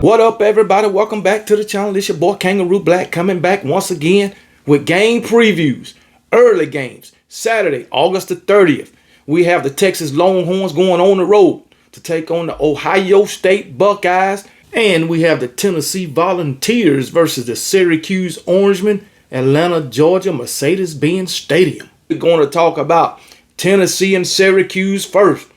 What up, everybody? Welcome back to the channel. It's your boy Kangaroo Black coming back once again with game previews. Early games. Saturday, August the 30th. We have the Texas Longhorns going on the road to take on the Ohio State Buckeyes. And we have the Tennessee Volunteers versus the Syracuse Orangemen, Atlanta, Georgia, Mercedes-Benz Stadium. We're going to talk about Tennessee and Syracuse first.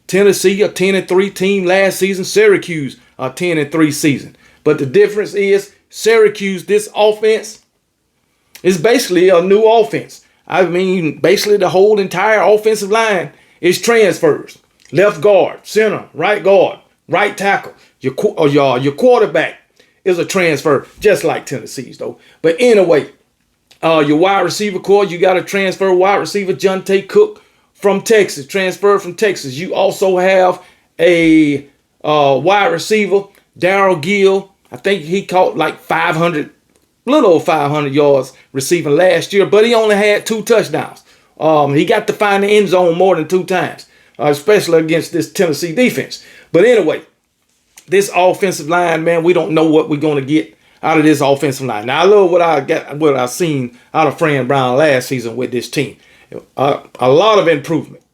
Tennessee, a 10-3 team last season. Syracuse, a 10-3 season. But the difference is Syracuse, this offense is basically a new offense. I mean, basically the whole entire offensive line is transfers. Left guard, center, right tackle. Your quarterback is a transfer, just like Tennessee's though. But anyway, your wide receiver core, you got a transfer wide receiver, Jonte Cook from Texas, transferred from Texas. You also have a wide receiver, Darrell Gill. I think he caught like 500, a little over 500 yards receiving last year, but he only had 2 touchdowns. He got to find the end zone more than 2 times, especially against this Tennessee defense. But anyway, this offensive line, man, we don't know what we're going to get out of this offensive line. Now, I love what I seen out of Fran Brown last season with this team. A lot of improvement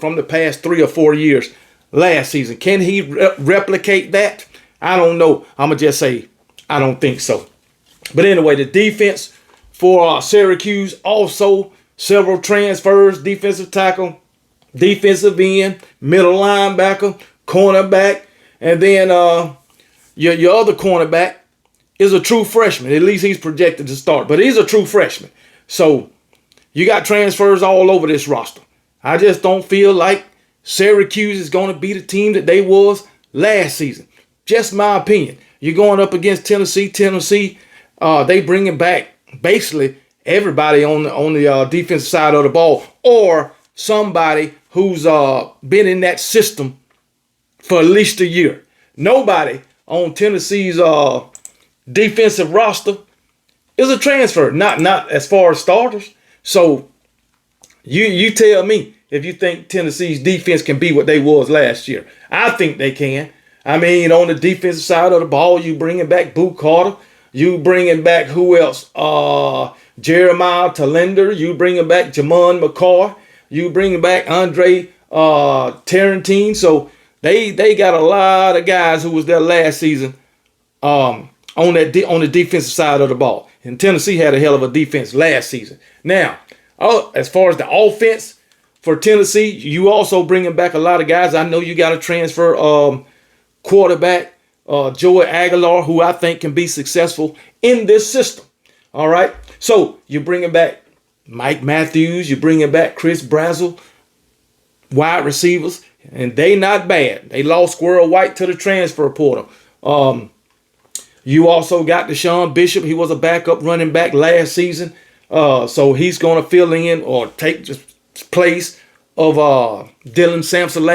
from the past 3 or 4 years last season. Can he replicate that? I don't know. I'm going to just say I don't think so. But anyway, the defense for Syracuse, also several transfers, defensive tackle, defensive end, middle linebacker, cornerback, and then your other cornerback is a true freshman. At least he's projected to start, but he's a true freshman. So you got transfers all over this roster. I just don't feel like Syracuse is going to be the team that they was last season. Just my opinion. You're going up against Tennessee. Tennessee, they bringing back basically everybody on the defensive side of the ball, or somebody who's been in that system for at least a year. Nobody on Tennessee's defensive roster is a transfer, not as far as starters. So you tell me if you think Tennessee's defense can be what they was last year. I think they can. I mean, on the defensive side of the ball, you bringing back Boo Carter. You bringing back who else? Jeremiah Talender. You bringing back Jamon McCoy. You bringing back Andre Tarantine. So they got a lot of guys who was there last season on the defensive side of the ball. And Tennessee had a hell of a defense last season. Now, as far as the offense for Tennessee, you also bringing back a lot of guys. I know you got to transfer quarterback Joey Aguilar, who I think can be successful in this system. All right. So you're bringing back Mike Matthews. You're bringing back Chris Brazzell, wide receivers, and they not bad. They lost Squirrel White to the transfer portal. You also got Deshaun Bishop. He was a backup running back last season. So he's going to fill in or take the place of Dylan Sampson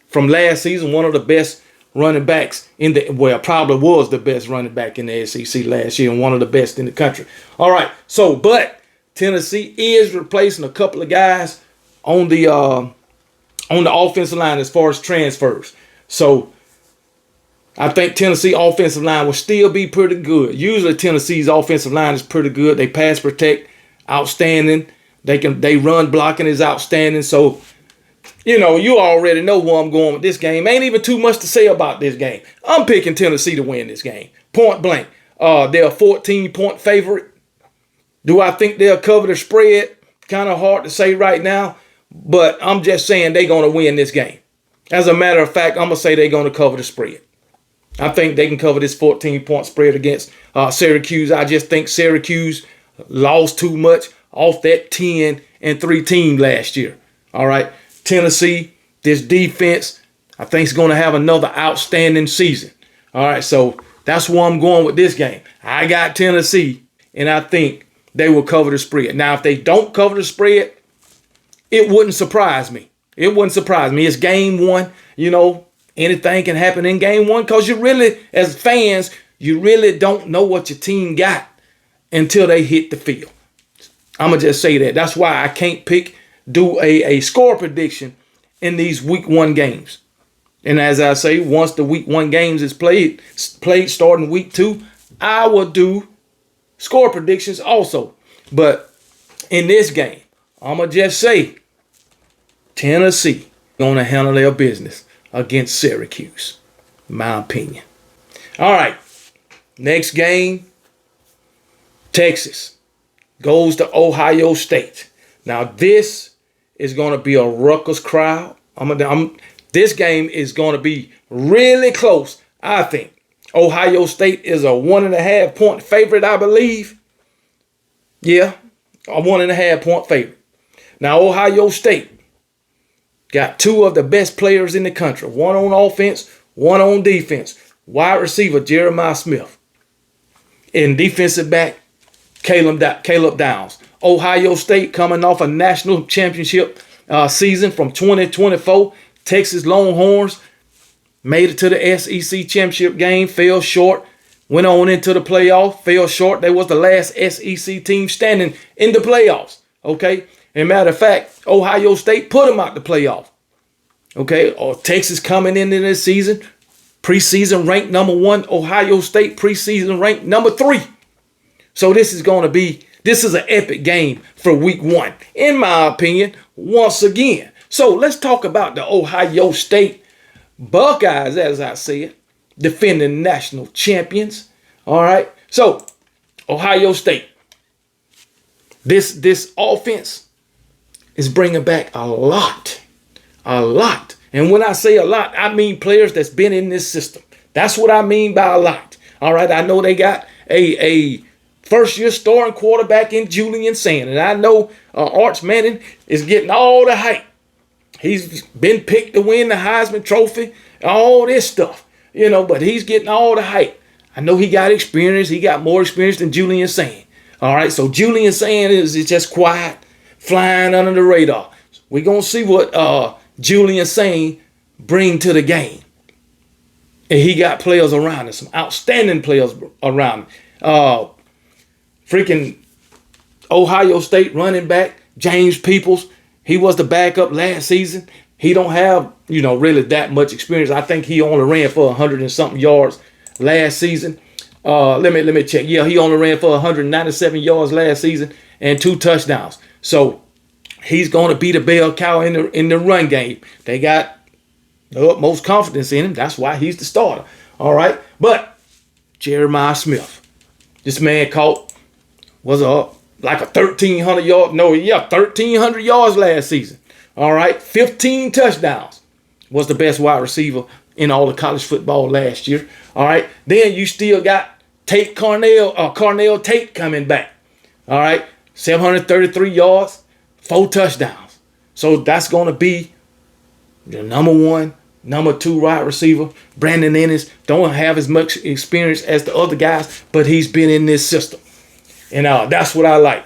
from last season, one of the best running backs probably was the best running back in the SEC last year and one of the best in the country. All right. So, but Tennessee is replacing a couple of guys on the offensive line as far as transfers. So I think Tennessee offensive line will still be pretty good. Usually Tennessee's offensive line is pretty good. They pass protect, outstanding. They run blocking is outstanding. So, you already know where I'm going with this game. Ain't even too much to say about this game. I'm picking Tennessee to win this game. Point blank. They're a 14-point favorite. Do I think they'll cover the spread? Kind of hard to say right now. But I'm just saying they're going to win this game. As a matter of fact, I'm going to say they're going to cover the spread. I think they can cover this 14-point spread against Syracuse. I just think Syracuse lost too much off that 10-3 team last year. All right. Tennessee, this defense, I think is going to have another outstanding season. All right. So that's where I'm going with this game. I got Tennessee, and I think they will cover the spread. Now, if they don't cover the spread, it wouldn't surprise me. It wouldn't surprise me. It's game one. Anything can happen in game one because you really, as fans, you really don't know what your team got until they hit the field. I'm going to just say that. That's why I can't do a score prediction in these week 1 games. And as I say, once the week 1 games is played starting week 2, I will do score predictions also. But in this game, I'm going to just say Tennessee going to handle their business against Syracuse. My opinion. All right. Next game, Texas goes to Ohio State. Now, this is going to be a ruckus crowd. This game is going to be really close, I think. Ohio State is a 1.5 point favorite, I believe. Yeah, a 1.5 point favorite. Now, Ohio State got 2 of the best players in the country. One on offense, one on defense. Wide receiver, Jeremiah Smith. And defensive back, Caleb Downs. Ohio State coming off a national championship season from 2024. Texas Longhorns made it to the SEC championship game, fell short, went on into the playoff, fell short. They was the last SEC team standing in the playoffs, okay? And matter of fact, Ohio State put them out the playoff, okay? Or Texas coming into this season, preseason ranked number 1, Ohio State preseason ranked number 3. So this is an epic game for week 1, in my opinion, once again. So let's talk about the Ohio State Buckeyes, as I said, defending national champions. All right. So Ohio State, this offense is bringing back a lot. And when I say a lot, I mean players that's been in this system. That's what I mean by a lot. All right. I know they got a first-year starting quarterback in Julian Sand, and I know Arch Manning is getting all the hype. He's been picked to win the Heisman Trophy, all this stuff, but he's getting all the hype. I know he got experience. He got more experience than Julian Sand. All right, so Julian Sand is just quiet, flying under the radar. We're going to see what Julian Sand bring to the game. And he got players around him, some outstanding players around him. Freaking Ohio State running back, James Peoples. He was the backup last season. He don't have, really that much experience. I think he only ran for 100 and something yards last season. Let me check. Yeah, he only ran for 197 yards last season and 2 touchdowns. So he's going to be the bell cow in the run game. They got the utmost confidence in him. That's why he's the starter. All right. But Jeremiah Smith, this man caught, like a 1,300 yard, 1,300 yards last season. All right, 15 touchdowns. Was the best wide receiver in all of college football last year. All right, then you still got Carnell Tate coming back. All right, 733 yards, 4 touchdowns. So that's going to be the number 1, number 2 wide receiver. Brandon Ennis don't have as much experience as the other guys, but he's been in this system. And that's what I like.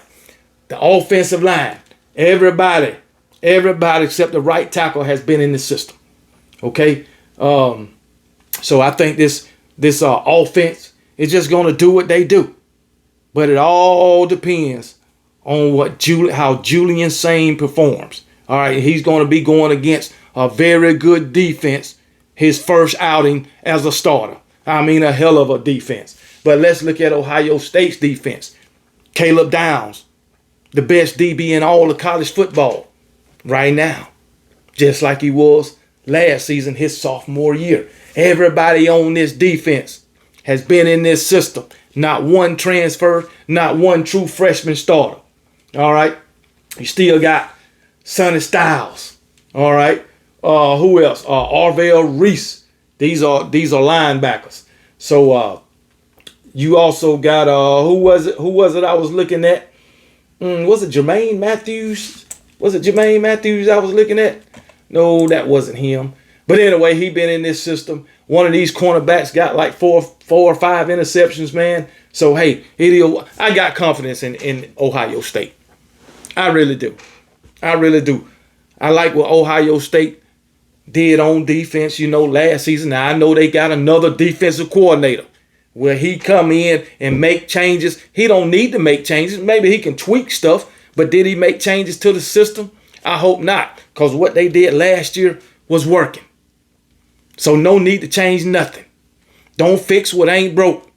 The offensive line, everybody except the right tackle has been in the system. Okay, so I think this offense is just going to do what they do, but it all depends on how Julian Sand performs. All right, he's going to be going against a very good defense. His first outing as a starter. I mean, a hell of a defense. But let's look at Ohio State's defense. Caleb Downs, the best DB in all of college football right now, just like he was last season, his sophomore year. Everybody on this defense has been in this system. Not one transfer, not one true freshman starter. All right. You still got Sonny Styles. All right. Who else? Arvell Reese. These are linebackers. So you also got who was it I was looking at? Was it Jermaine Matthews? Was it Jermaine Matthews I was looking at? No, that wasn't him. But anyway, he been in this system. One of these cornerbacks got like four or five interceptions, man. So hey, I got confidence in Ohio State. I really do. I really do. I like what Ohio State did on defense, last season. Now, I know they got another defensive coordinator where he come in and make changes. He don't need to make changes. Maybe he can tweak stuff, but did he make changes to the system? I hope not, because what they did last year was working. So no need to change nothing. Don't fix what ain't broke.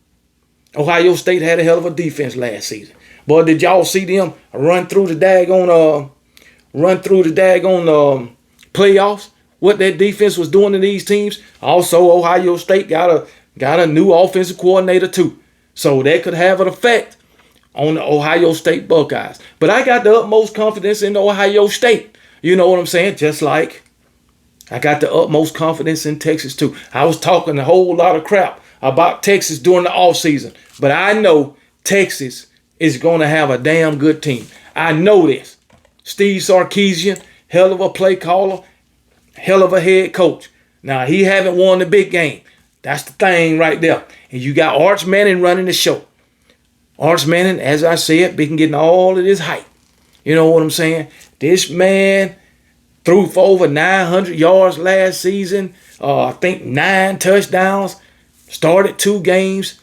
Ohio State had a hell of a defense last season. Boy, did y'all see them run through the daggone playoffs? What that defense was doing to these teams. Also, Ohio State got a new offensive coordinator too. So that could have an effect on the Ohio State Buckeyes. But I got the utmost confidence in Ohio State. You know what I'm saying? Just like I got the utmost confidence in Texas too. I was talking a whole lot of crap about Texas during the offseason. But I know Texas is going to have a damn good team. I know this. Steve Sarkisian, hell of a play caller, hell of a head coach. Now, he haven't won the big game. That's the thing right there. And you got Arch Manning running the show. Arch Manning, as I said, been getting all of this hype. You know what I'm saying? This man threw for over 900 yards last season. I think 9 touchdowns. Started 2 games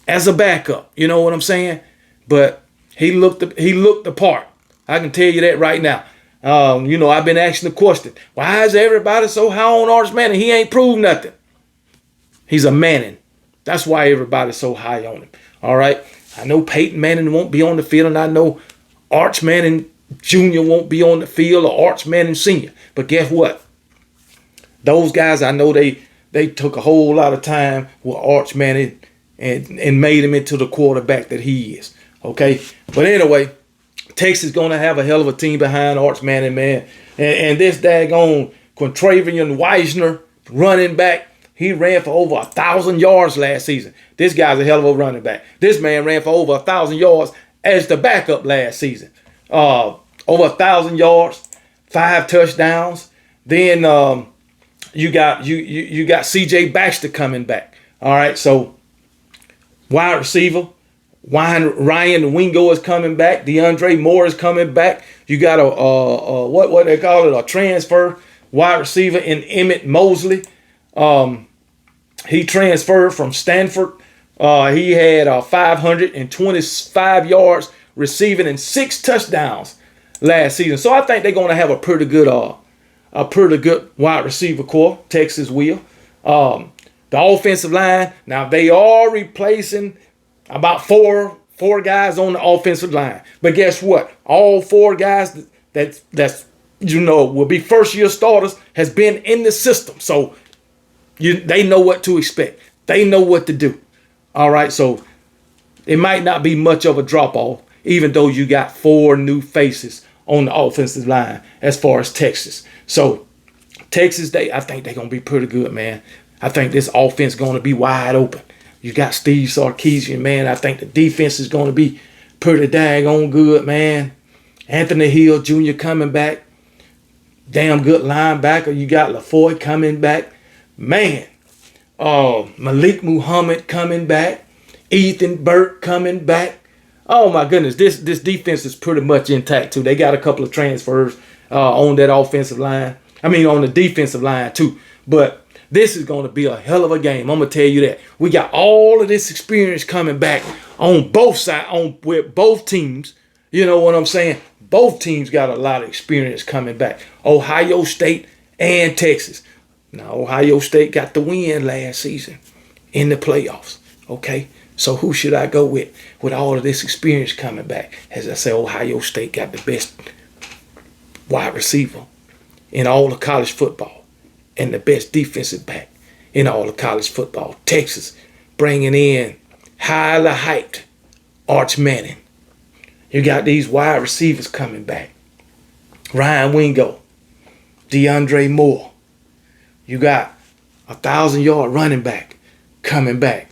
as a backup. You know what I'm saying? But he looked the part. I can tell you that right now. I've been asking the question, why is everybody so high on Arch Manning? He ain't proved nothing. He's a Manning. That's why everybody's so high on him. All right? I know Peyton Manning won't be on the field, and I know Arch Manning Jr. won't be on the field, or Arch Manning Sr. But guess what? Those guys, I know they took a whole lot of time with Arch Manning and made him into the quarterback that he is. Okay? But anyway, Texas going to have a hell of a team behind Arch Manning, man. And this daggone Quintravian Weisner, running back, he ran for over 1,000 yards last season. This guy's a hell of a running back. This man ran for over 1,000 yards as the backup last season. Over 1,000 yards, 5 touchdowns. Then you got C.J. Baxter coming back. All right, so wide receiver. Ryan Wingo is coming back. DeAndre Moore is coming back. You got what they call it, a transfer wide receiver in Emmett Mosley. He transferred from Stanford. He had 525 yards receiving and 6 touchdowns last season. So I think they're going to have a pretty good wide receiver core. Texas will. The offensive line. Now they are replacing about four guys on the offensive line. But guess what? All 4 guys that's will be first-year starters has been in the system. So they know what to expect. They know what to do. All right, so it might not be much of a drop-off, even though you got 4 new faces on the offensive line as far as Texas. So Texas, I think they're going to be pretty good, man. I think this offense is going to be wide open. You got Steve Sarkisian, man. I think the defense is going to be pretty daggone good, man. Anthony Hill Jr. coming back. Damn good linebacker. You got LaFoy coming back. Man. Malik Muhammad coming back. Ethan Burke coming back. Oh, my goodness. This defense is pretty much intact, too. They got a couple of transfers on that offensive line. I mean, on the defensive line, too. But this is going to be a hell of a game. I'm going to tell you that. We got all of this experience coming back on both sides, with both teams. You know what I'm saying? Both teams got a lot of experience coming back. Ohio State and Texas. Now, Ohio State got the win last season in the playoffs. Okay? So who should I go with all of this experience coming back? As I say, Ohio State got the best wide receiver in all of college football. And the best defensive back in all of college football. Texas bringing in highly hyped Arch Manning. You got these wide receivers coming back. Ryan Wingo, DeAndre Moore. You got 1,000-yard running back coming back.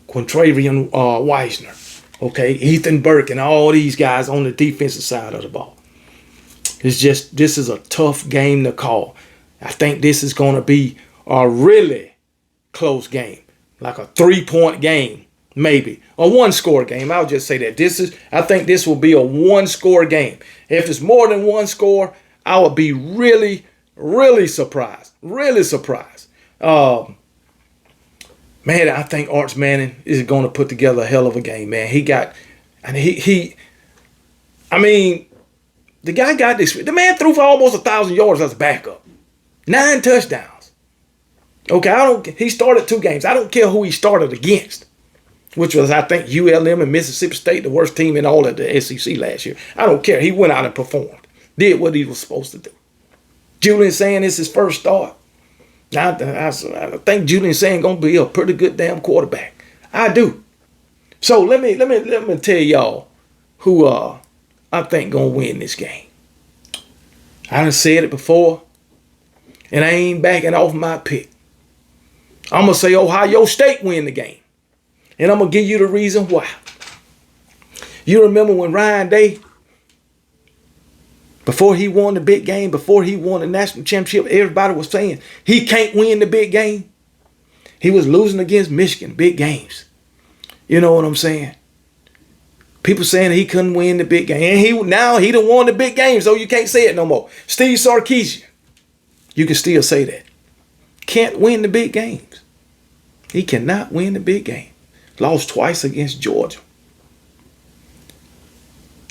Quintravian Weisner. Okay, Ethan Burke and all these guys on the defensive side of the ball. This is a tough game to call. I think this is going to be a really close game, like a 3-point game, maybe a 1-score game. I'll just say that I think this will be a 1-score game. If it's more than 1 score, I would be really, really surprised. Really surprised. Man, I think Arch Manning is going to put together a hell of a game, man. The guy got this. The man threw for almost 1,000 yards as a backup. 9 touchdowns. Okay, he started 2 games. I don't care who he started against, which was, I think, ULM and Mississippi State, the worst team in all of the SEC last year. I don't care. He went out and performed, did what he was supposed to do. Julian saying it's his first start. I think Julian saying gonna be a pretty good damn quarterback. I do. So let me tell y'all who I think gonna win this game. I done said it before, and I ain't backing off my pick. I'm gonna say Ohio State win the game, and I'm gonna give you the reason why. You remember when Ryan Day, before he won the big game, before he won the national championship, everybody was saying he can't win the big game. He was losing against Michigan, big games. You know what I'm saying? People saying he couldn't win the big game. And now he done won the big game, so you can't say it no more. Steve Sarkisian, you can still say that. Can't win the big games. He cannot win the big game. Lost twice against Georgia.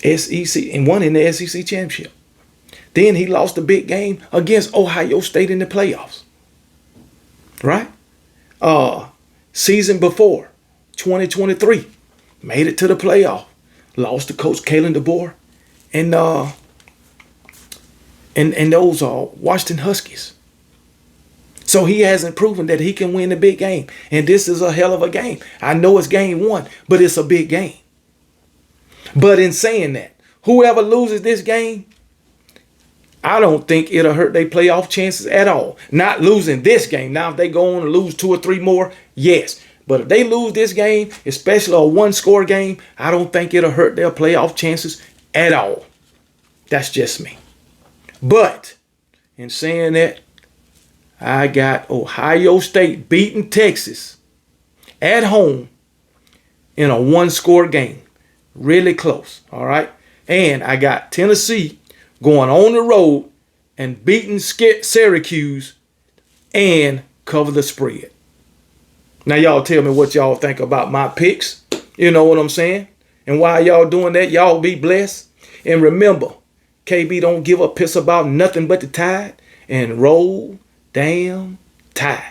SEC, and won in the SEC championship. Then he lost the big game against Ohio State in the playoffs. Right? Season before, 2023, made it to the playoff. Lost to Coach Kalen DeBoer and those Washington Huskies. So he hasn't proven that he can win the big game. And this is a hell of a game. I know it's game 1, but it's a big game. But in saying that, whoever loses this game, I don't think it'll hurt their playoff chances at all. Not losing this game. Now, if they go on and lose 2 or 3 more, yes. But if they lose this game, especially a 1-score game, I don't think it'll hurt their playoff chances at all. That's just me. But in saying that, I got Ohio State beating Texas at home in a 1-score game. Really close, all right? And I got Tennessee going on the road and beating Syracuse and cover the spread. Now, y'all tell me what y'all think about my picks. You know what I'm saying? And while y'all doing that, y'all be blessed. And remember, KB don't give a piss about nothing but the Tide. And roll damn Tide.